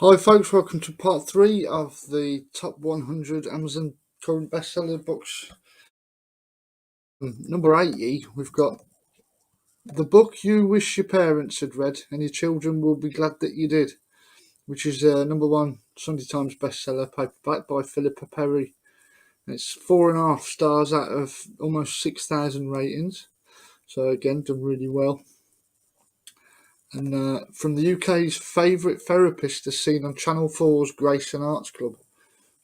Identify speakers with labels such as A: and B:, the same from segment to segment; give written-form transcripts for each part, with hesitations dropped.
A: Hi folks, welcome to part 3 of the top 100 Amazon current bestseller books. Number 80, we've got The Book You Wish Your Parents Had Read and Your Children Will Be Glad That You Did, which is number 1 Sunday Times bestseller paperback by Philippa Perry. And it's 4.5 stars out of almost 6,000 ratings, so again, done really well. And from the UK's favourite therapist as seen on Channel 4's Grace and Arts Club.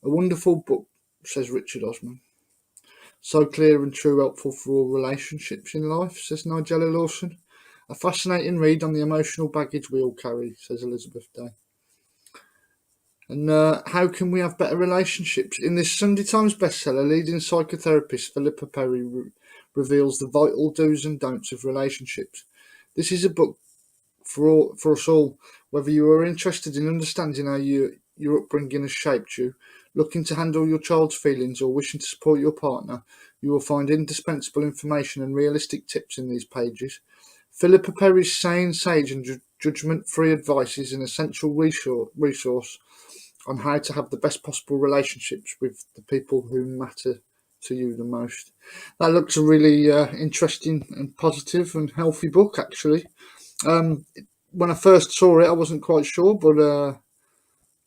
A: A wonderful book, says Richard Osman. So clear and true, helpful for all relationships in life, says Nigella Lawson. A fascinating read on the emotional baggage we all carry, says Elizabeth Day. And how can we have better relationships? In this Sunday Times bestseller, leading psychotherapist Philippa Perry reveals the vital do's and don'ts of relationships. This is a book for us all, whether you are interested in understanding how your upbringing has shaped you, looking to handle your child's feelings, or wishing to support your partner. You will find indispensable information and realistic tips in these pages. Philippa Perry's sane, sage and judgment-free advice is an essential resource on how to have the best possible relationships with the people who matter to you the most. That looks a really interesting and positive and healthy book, actually. When I first saw it, I wasn't quite sure, but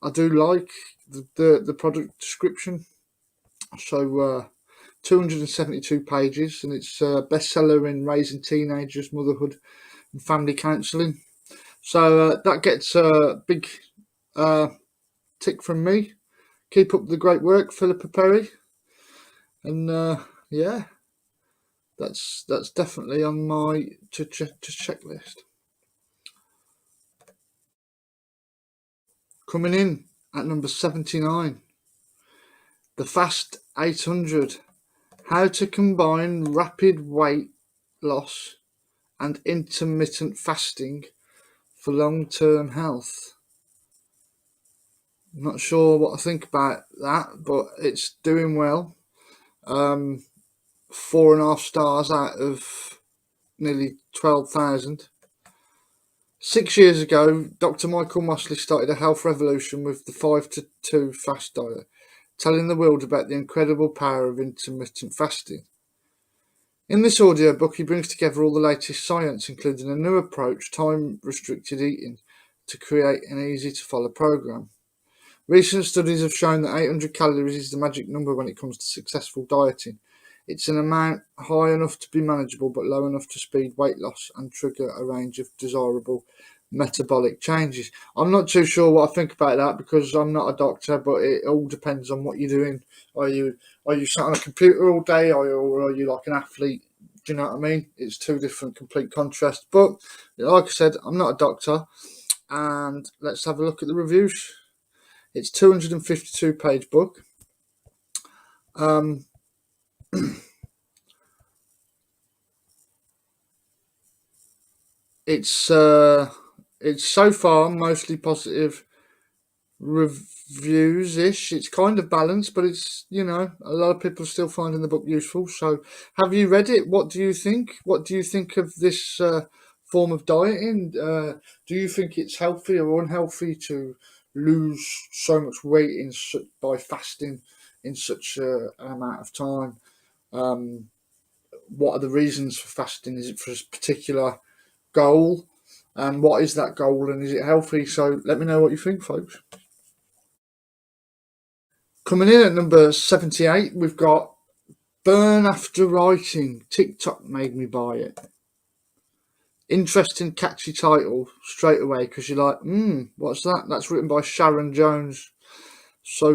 A: I do like the product description. So 272 pages, and it's a bestseller in raising teenagers, motherhood, and family counselling. So that gets a big tick from me. Keep up the great work, Philippa Perry. And yeah, that's definitely on my to check list. Coming in at number 79, The Fast 800. How to combine rapid weight loss and intermittent fasting for long-term health. I'm not sure what I think about that, but it's doing well. 4.5 stars out of nearly 12,000. 6 years ago, Dr. Michael Mosley started a health revolution with the 5-2 fast diet, telling the world about the incredible power of intermittent fasting. In this audiobook, he brings together all the latest science, including a new approach, time-restricted eating, to create an easy-to-follow program. Recent studies have shown that 800 calories is the magic number when it comes to successful dieting. It's an amount high enough to be manageable, but low enough to speed weight loss and trigger a range of desirable metabolic changes. I'm not too sure what I think about that because I'm not a doctor, but it all depends on what you're doing. Are you sat on a computer all day, or are you like an athlete? Do you know what I mean? It's two different complete contrasts. But like I said, I'm not a doctor. And let's have a look at the reviews. It's 252 page book. It's so far mostly positive reviews-ish. It's kind of balanced, but it's, a lot of people are still finding the book useful. So have you read it? What do you think? What do you think of this form of dieting? Do you think it's healthy or unhealthy to lose so much weight by fasting in such an amount of time? What are the reasons for fasting? Is it for a particular goal? And what is that goal? And is it healthy? So let me know what you think, folks. Coming in at number 78, we've got Burn After Writing. TikTok made me buy it. Interesting, catchy title straight away because you're like, what's that? That's written by Sharon Jones. So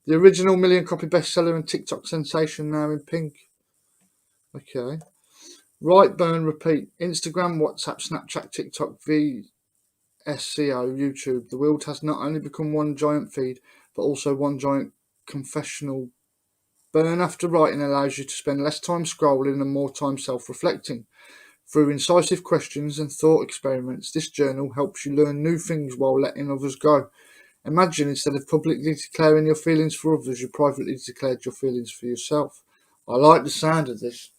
A: the original million copy bestseller and TikTok sensation now in pink. Okay. Write, burn, repeat. Instagram, WhatsApp, Snapchat, TikTok, VSCO, YouTube. The world has not only become one giant feed, but also one giant confessional. Burn after writing allows you to spend less time scrolling and more time self-reflecting. Through incisive questions and thought experiments, this journal helps you learn new things while letting others go. Imagine instead of publicly declaring your feelings for others, you privately declared your feelings for yourself. I like the sound of this.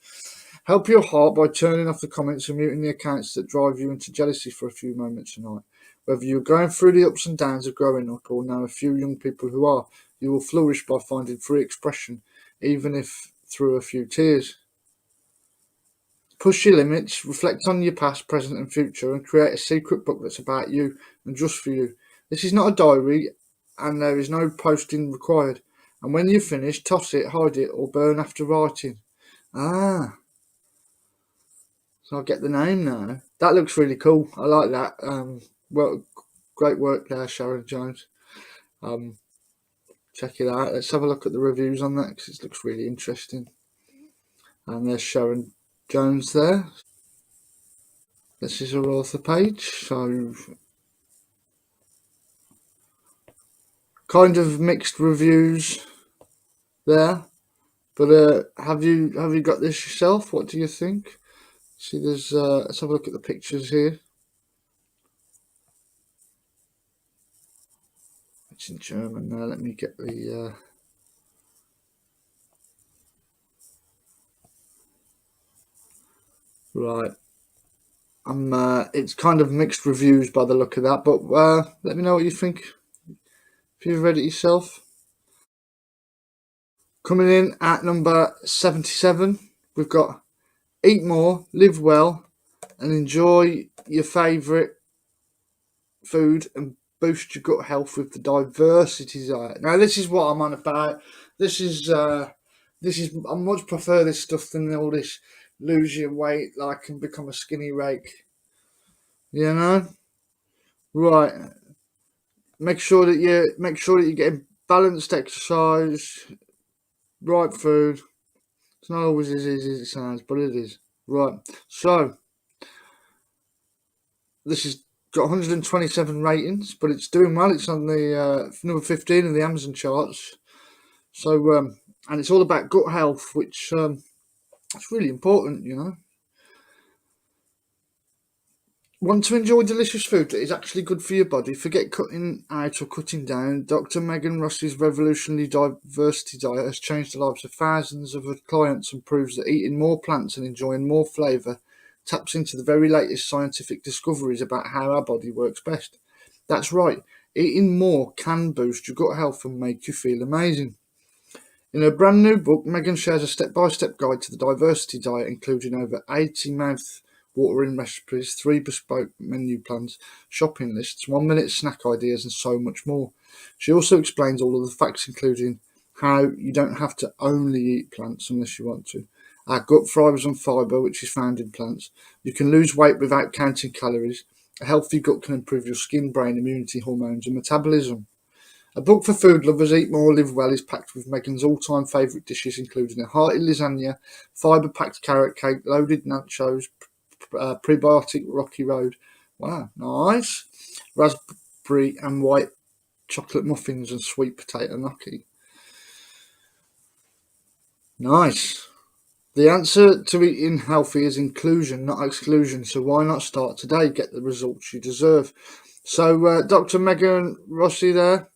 A: Help your heart by turning off the comments and muting the accounts that drive you into jealousy for a few moments tonight. Whether you're going through the ups and downs of growing up or know a few young people who are, you will flourish by finding free expression, even if through a few tears. Push your limits, reflect on your past, present and future, and create a secret book that's about you and just for you. This is not a diary, and there is no posting required. And when you're finished, toss it, hide it, or burn after writing. So I'll get the name now. That looks really cool. I like that. Well, great work there, Sharon Jones. Check it out. Let's have a look at the reviews on that because it looks really interesting. And there's Sharon Jones there. This is her author page. So kind of mixed reviews there. But have you got this yourself? What do you think? See, there's let's have a look at the pictures here. It's in German now. Let me get the right. It's kind of mixed reviews by the look of that, but let me know what you think if you've read it yourself. Coming in at number 77, we've got Eat More, Live Well, and Enjoy Your Favourite Food and Boost Your Gut Health with the Diversity Diet. Now, this is what I'm on about. This is I much prefer this stuff than all this lose your weight like and become a skinny rake. You know? Right. Make sure that you're getting balanced exercise, right food. It's not always as easy as it sounds, but it is. Right. So this has got 127 ratings, but it's doing well. It's on the number 15 in the Amazon charts. So and it's all about gut health, which it's really important, you know. Want to enjoy delicious food that is actually good for your body? Forget cutting out or cutting down. Dr. Megan Rossi's revolutionary diversity diet has changed the lives of thousands of her clients and proves that eating more plants and enjoying more flavour taps into the very latest scientific discoveries about how our body works best. That's right, eating more can boost your gut health and make you feel amazing. In her brand new book, Megan shares a step-by-step guide to the diversity diet, including over 80 mouth-watering recipes, 3 bespoke menu plans, shopping lists, 1-minute snack ideas, and so much more. She also explains all of the facts, including how you don't have to only eat plants unless you want to. Our gut thrives on fibre, which is found in plants. You can lose weight without counting calories. A healthy gut can improve your skin, brain, immunity, hormones, and metabolism. A book for food lovers, Eat More, Live Well, is packed with Megan's all-time favourite dishes, including a hearty lasagna, fibre-packed carrot cake, loaded nachos, prebiotic rocky road. Wow, nice. Raspberry and white chocolate muffins and sweet potato gnocchi. Nice. The answer to eating healthy is inclusion, not exclusion. So why not start today? Get the results you deserve. So Dr. Megan Rossi there.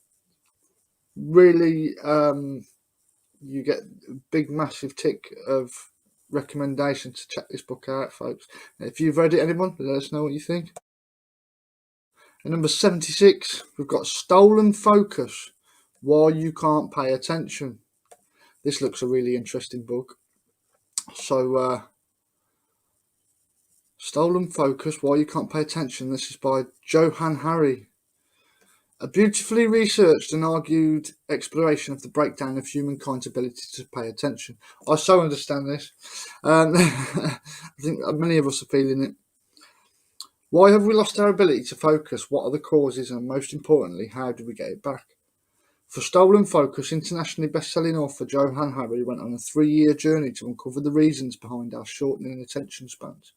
A: Really, you get a big, massive tick of recommendation to check this book out, folks. If you've read it, anyone, let us know what you think. At number 76, we've got Stolen Focus, Why You Can't Pay Attention. This looks a really interesting book. So, Stolen Focus, Why You Can't Pay Attention. This is by Johann Hari. A beautifully researched and argued exploration of the breakdown of humankind's ability to pay attention. I so understand this. I think many of us are feeling it. Why have we lost our ability to focus? What are the causes? And most importantly, how do we get it back? For Stolen Focus, internationally best-selling author Johann Hari went on a 3-year journey to uncover the reasons behind our shortening attention spans.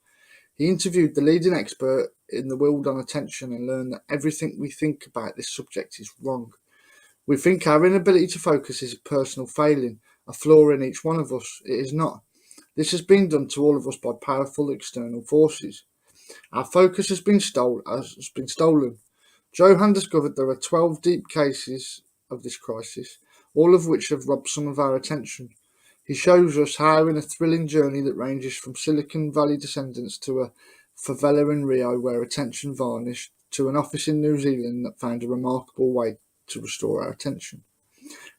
A: He interviewed the leading expert in the world on attention and learned that everything we think about this subject is wrong. We think our inability to focus is a personal failing, a flaw in each one of us. It is not. This has been done to all of us by powerful external forces. Our focus has been stolen. Johann discovered there are 12 deep cases of this crisis, all of which have robbed some of our attention. He shows us how, in a thrilling journey that ranges from Silicon Valley descendants to a favela in Rio where attention vanished, to an office in New Zealand that found a remarkable way to restore our attention.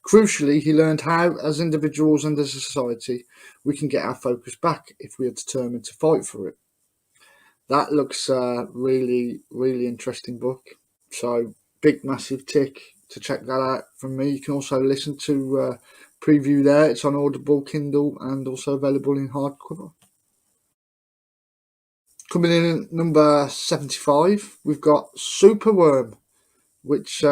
A: Crucially, he learned how, as individuals and as a society, we can get our focus back if we are determined to fight for it. That looks really, really interesting book. So, big, massive tick to check that out from me. You can also listen to preview there. It's on Audible, Kindle, and also available in hardcover. Coming in at number 75, we've got Superworm, which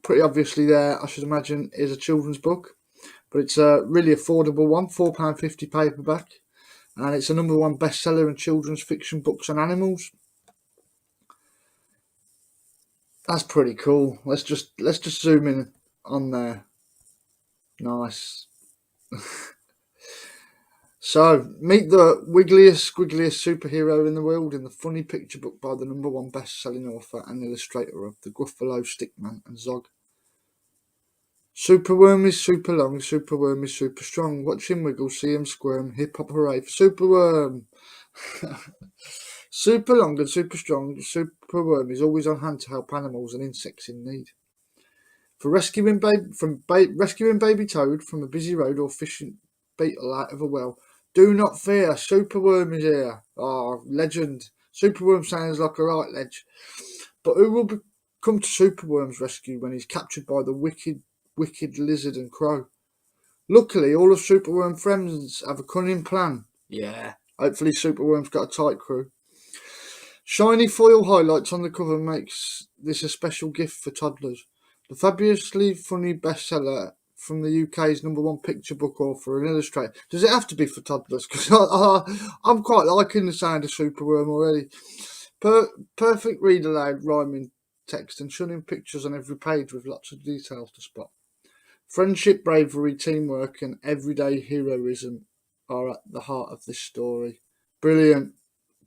A: pretty obviously there, I should imagine, is a children's book. But it's a really affordable one, £4.50 paperback. And it's a #1 bestseller in children's fiction books on animals. That's pretty cool. Let's just zoom in on there. Nice. So, meet the wiggliest, squiggliest superhero in the world in the funny picture book by the #1 best-selling author and illustrator of The Gruffalo, Stickman and Zog. Superworm is super long, Superworm is super strong. Watch him wiggle, see him squirm. Hip hop hooray for Superworm. Super long and super strong, Superworm is always on hand to help animals and insects in need. For rescuing baby toad from a busy road or fishing beetle out of a well, do not fear, Superworm is here. Oh, legend. Superworm sounds like a right ledge. But who will come to Superworm's rescue when he's captured by the wicked lizard and crow? Luckily, all of Superworm's friends have a cunning plan. Yeah, hopefully Superworm's got a tight crew. Shiny foil highlights on the cover makes this a special gift for toddlers. The fabulously funny bestseller from the UK's #1 picture book author and illustrator. Does it have to be for toddlers? Because I'm quite liking the sound of Superworm already. Perfect read aloud rhyming text and shunning pictures on every page with lots of details to spot. Friendship, bravery, teamwork and everyday heroism are at the heart of this story. Brilliant.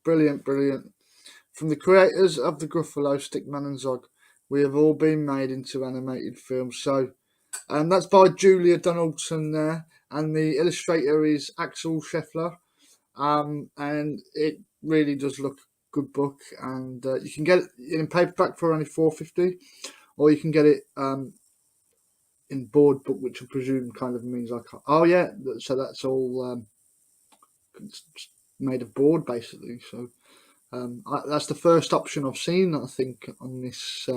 A: From the creators of The Gruffalo, Stickman and Zog, we have all been made into animated films. So, that's by Julia Donaldson there, and the illustrator is Axel Scheffler. And it really does look good book, and you can get it in paperback for only £4.50, or you can get it in board book, which I presume kind of means like, oh yeah, so that's all made of board basically. So. That's the first option I've seen, I think, on this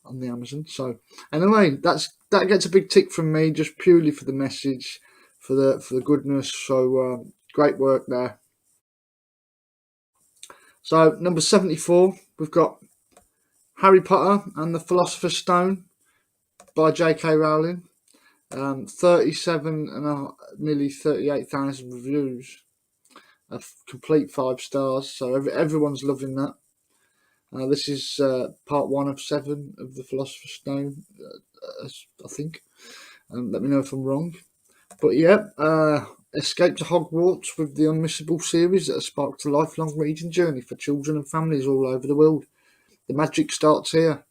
A: on the Amazon. So anyway, that gets a big tick from me, just purely for the message, for the goodness. So great work there. So number 74, we've got Harry Potter and the Philosopher's Stone by J.K. Rowling. 37 and nearly 38,000 reviews. A complete 5 stars. So everyone's loving that. This is part 1 of 7 of the Philosopher's Stone, I think. Let me know if I'm wrong. But yeah, Escape to Hogwarts with the Unmissable series that has sparked a lifelong reading journey for children and families all over the world. The magic starts here.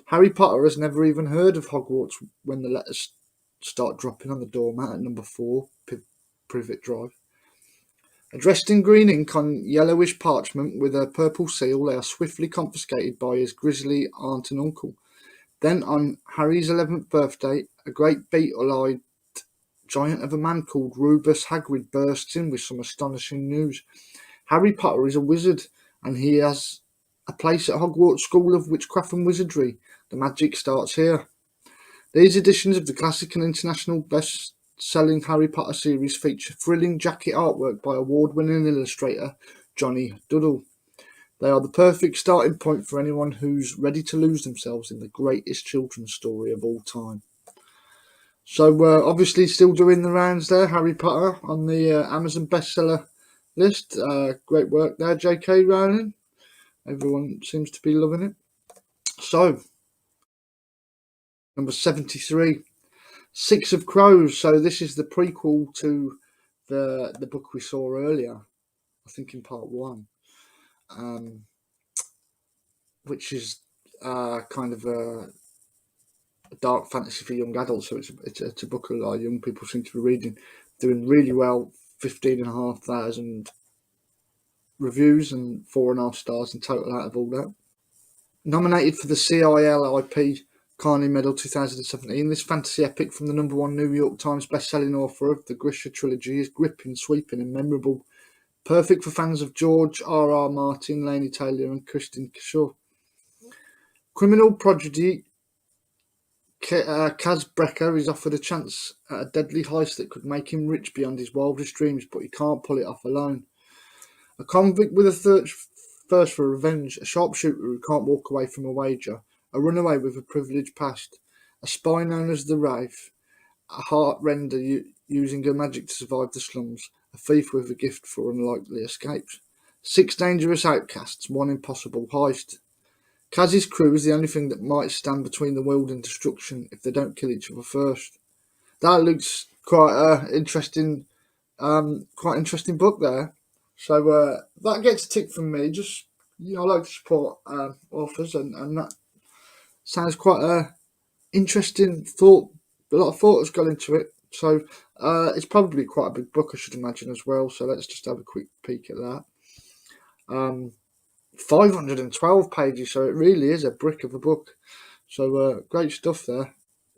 A: Harry Potter has never even heard of Hogwarts when the letters start dropping on the doormat at number 4, Privet Drive. Addressed in green ink on yellowish parchment with a purple seal, they are swiftly confiscated by his grisly aunt and uncle. Then, on Harry's 11th birthday, a great beetle-eyed giant of a man called Rubus Hagrid bursts in with some astonishing news. Harry Potter is a wizard, and he has a place at Hogwarts School of Witchcraft and Wizardry. The magic starts here. These editions of the classic and international best-selling Harry Potter series feature thrilling jacket artwork by award-winning illustrator Johnny Duddle. They are the perfect starting point for anyone who's ready to lose themselves in the greatest children's story of all time. So obviously still doing the rounds there, Harry Potter on the Amazon bestseller list. Great work there, J.K. Rowling. Everyone seems to be loving it. So, number 73. Six of Crows. So this is the prequel to the book we saw earlier, I think in part 1, which is kind of a dark fantasy for young adults, so it's a book a lot of young people seem to be reading. Doing really well, 15,500 reviews and 4.5 stars in total out of all that. Nominated for the CILIP Carney Medal 2017, this fantasy epic from the #1 New York Times best-selling author of the Grisha trilogy is gripping, sweeping and memorable. Perfect for fans of George R.R. Martin, Laini Taylor and Kristin Kishore. Criminal prodigy Kaz Brecker is offered a chance at a deadly heist that could make him rich beyond his wildest dreams, but he can't pull it off alone. A convict with a thirst for revenge, a sharpshooter who can't walk away from a wager, a runaway with a privileged past, a spy known as the Wraith, a heart-render using her magic to survive the slums, a thief with a gift for unlikely escapes. 6 dangerous outcasts, 1 impossible heist. Kaz's crew is the only thing that might stand between the world and destruction if they don't kill each other first. That looks quite interesting book there. So that gets a tick from me. Just I like to support authors, and that sounds quite a interesting thought. A lot of thought has gone into it. So it's probably quite a big book, I should imagine, as well. So let's just have a quick peek at that. 512 pages, so it really is a brick of a book. So great stuff there.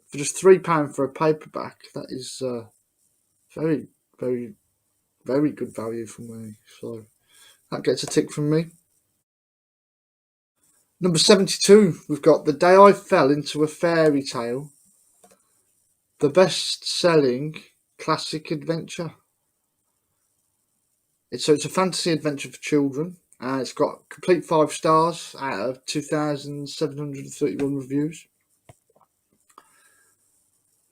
A: For just £3 for a paperback, that is very, very, very good value for me. So that gets a tick from me. Number 72, we've got The Day I Fell into a Fairy Tale, the best-selling classic adventure. It's a fantasy adventure for children. It's got complete 5 stars out of 2,731 reviews.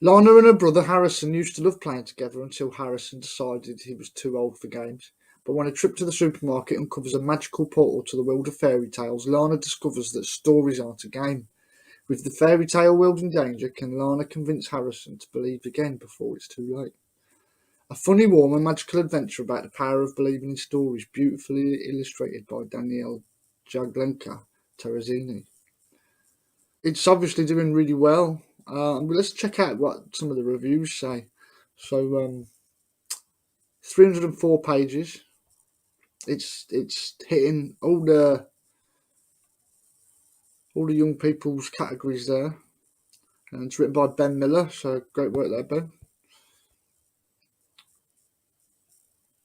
A: Lana and her brother Harrison used to love playing together until Harrison decided he was too old for games. But when a trip to the supermarket uncovers a magical portal to the world of fairy tales, Lana discovers that stories aren't a game. With the fairy tale world in danger, can Lana convince Harrison to believe again before it's too late? A funny, warm and magical adventure about the power of believing in stories, beautifully illustrated by Danielle Jaglenka Terrazini. It's obviously doing really well. Let's check out what some of the reviews say. So 304 pages. It's hitting all the young people's categories there, and it's written by Ben Miller. So great work there, Ben.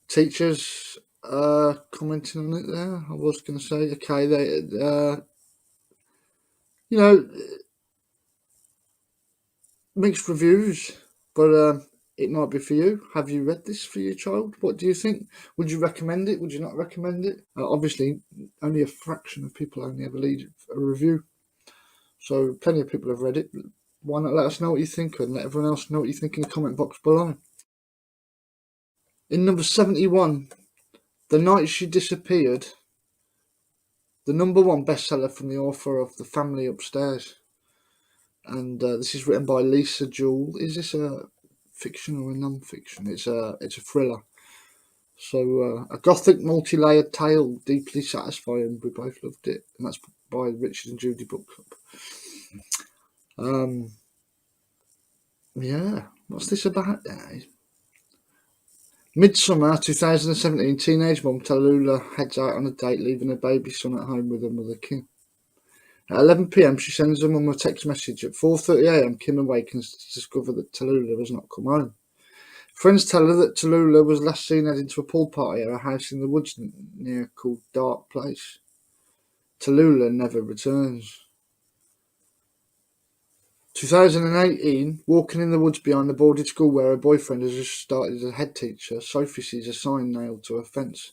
A: Teachers commenting on it there. I was going to say, okay, they mixed reviews, but it might be for you. Have you read this for your child? What do you think? Would you recommend it? Would you not recommend it? Obviously, only a fraction of people only ever leave a review. So plenty of people have read it. Why not let us know what you think, and let everyone else know what you think in the comment box below. In number 71, The Night She Disappeared, the #1 bestseller from the author of The Family Upstairs. And this is written by Lisa Jewell. Is this a fiction or a non-fiction? It's a thriller. So a gothic, multi-layered tale, deeply satisfying. We both loved it, and that's by Richard and Judy Book Club. Yeah, what's this about, guys? Midsummer 2017, teenage mum Tallulah heads out on a date, leaving her baby son at home with her mother Kim. At 11 p.m, she sends her mum a text message. At 4:30 a.m, Kim awakens to discover that Tallulah has not come home. Friends tell her that Tallulah was last seen heading to a pool party at a house in the woods near called Dark Place. Tallulah never returns. 2018, walking in the woods behind the boarded school where her boyfriend has just started as a head teacher, Sophie sees a sign nailed to a fence.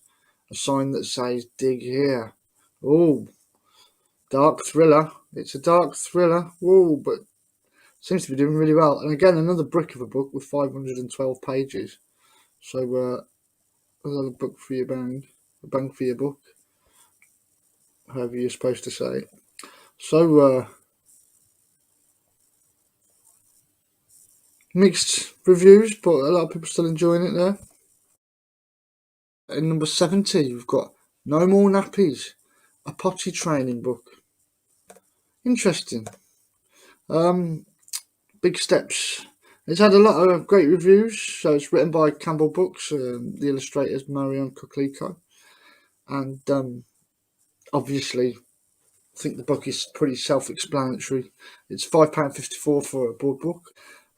A: A sign that says, "Dig here." Oh, dark thriller. It's a dark thriller. Whoa, but seems to be doing really well. And again, another brick of a book with 512 pages. So, another book for your bang. A bang for your buck. However you're supposed to say it. So, mixed reviews, but a lot of people still enjoying it there. In number 70, we've got No More Nappies, a potty training book. Interesting. Big Steps. It's had a lot of great reviews. So it's written by Campbell Books. The illustrator is Marion Coclico. And obviously, I think the book is pretty self-explanatory. It's £5.54 for a board book.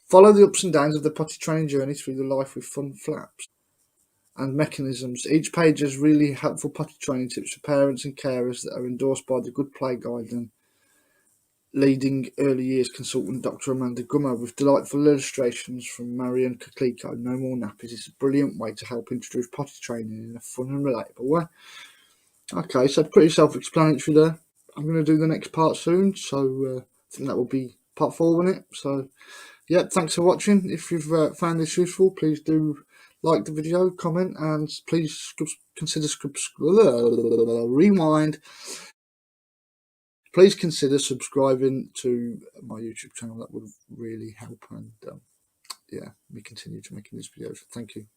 A: Follow the ups and downs of the potty training journey through the life with fun flaps and mechanisms. Each page has really helpful potty training tips for parents and carers that are endorsed by the Good Play Guide and leading early years consultant Dr. Amanda Gummer, with delightful illustrations from Marion Coclico. No more nappies. It's a brilliant way to help introduce potty training in a fun and relatable way. Okay, so pretty self-explanatory there. I'm going to do the next part soon, so I think that will be part 4, won't it? So, yeah, thanks for watching. If you've found this useful, please do like the video, comment, and please consider rewind. Please consider subscribing to my YouTube channel. That would really help, and yeah, me continue to making these videos. Thank you.